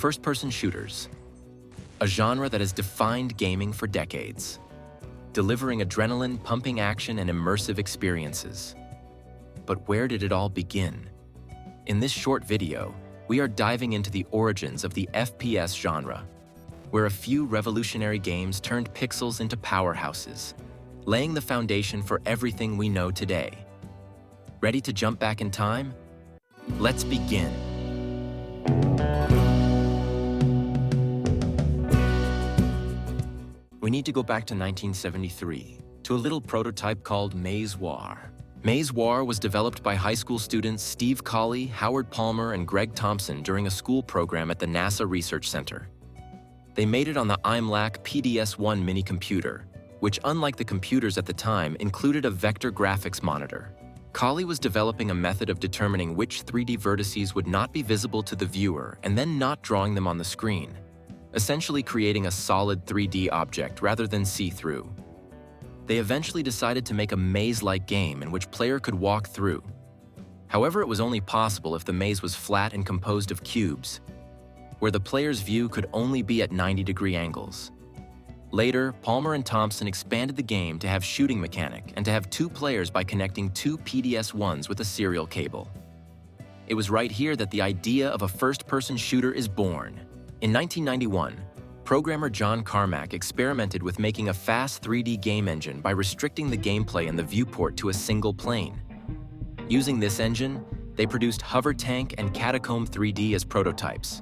First-person shooters, a genre that has defined gaming for decades, delivering adrenaline-pumping action and immersive experiences. But where did it all begin? In this short video, we are diving into the origins of the FPS genre, where a few revolutionary games turned pixels into powerhouses, laying the foundation for everything we know today. Ready to jump back in time? Let's begin. We need to go back to 1973, to a little prototype called Maze War. Maze War was developed by high school students Steve Colley, Howard Palmer, and Greg Thompson during a school program at the NASA Research Center. They made it on the IMLAC PDS-1 mini computer, which, unlike the computers at the time, included a vector graphics monitor. Colley was developing a method of determining which 3D vertices would not be visible to the viewer and then not drawing them on the screen, essentially creating a solid 3D object rather than see-through. They eventually decided to make a maze-like game in which player could walk through. However, it was only possible if the maze was flat and composed of cubes, where the player's view could only be at 90-degree angles. Later, Palmer and Thompson expanded the game to have shooting mechanic and to have two players by connecting two PDS-1s with a serial cable. It was right here that the idea of a first-person shooter is born. In 1991, programmer John Carmack experimented with making a fast 3D game engine by restricting the gameplay in the viewport to a single plane. Using this engine, they produced Hover Tank and Catacomb 3D as prototypes.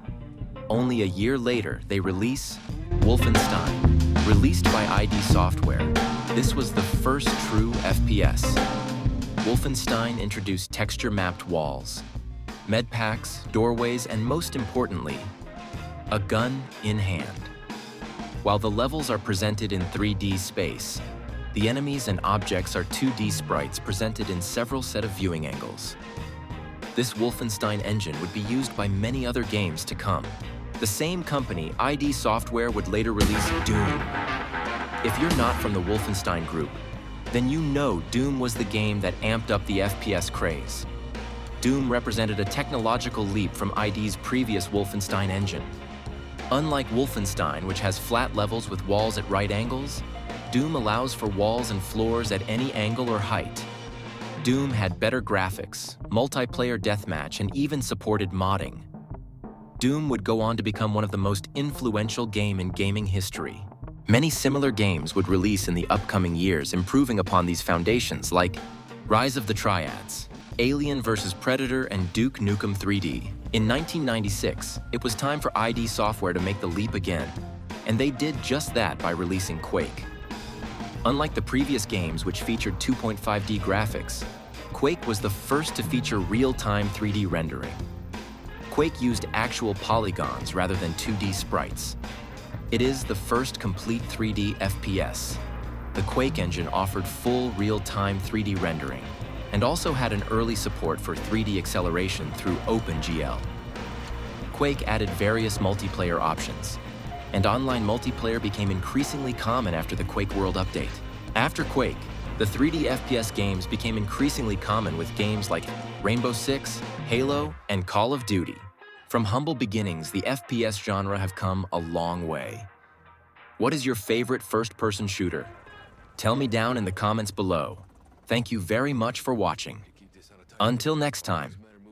Only a year later, they release Wolfenstein. Released by ID Software, this was the first true FPS. Wolfenstein introduced texture-mapped walls, med packs, doorways, and most importantly, a gun in hand. While the levels are presented in 3D space, the enemies and objects are 2D sprites presented in several set of viewing angles. This Wolfenstein engine would be used by many other games to come. The same company, ID Software, would later release Doom. If you're not from the Wolfenstein group, then you know Doom was the game that amped up the FPS craze. Doom represented a technological leap from ID's previous Wolfenstein engine. Unlike Wolfenstein, which has flat levels with walls at right angles, Doom allows for walls and floors at any angle or height. Doom had better graphics, multiplayer deathmatch, and even supported modding. Doom would go on to become one of the most influential games in gaming history. Many similar games would release in the upcoming years, improving upon these foundations, like Rise of the Triads, Alien vs. Predator, and Duke Nukem 3D. In 1996, it was time for ID Software to make the leap again, and they did just that by releasing Quake. Unlike the previous games, which featured 2.5D graphics, Quake was the first to feature real-time 3D rendering. Quake used actual polygons rather than 2D sprites. It is the first complete 3D FPS. The Quake engine offered full real-time 3D rendering and also had an early support for 3D acceleration through OpenGL. Quake added various multiplayer options, and online multiplayer became increasingly common after the Quake World update. After Quake, the 3D FPS games became increasingly common with games like Rainbow Six, Halo, and Call of Duty. From humble beginnings, the FPS genre have come a long way. What is your favorite first-person shooter? Tell me down in the comments below. Thank you very much for watching. Until next time.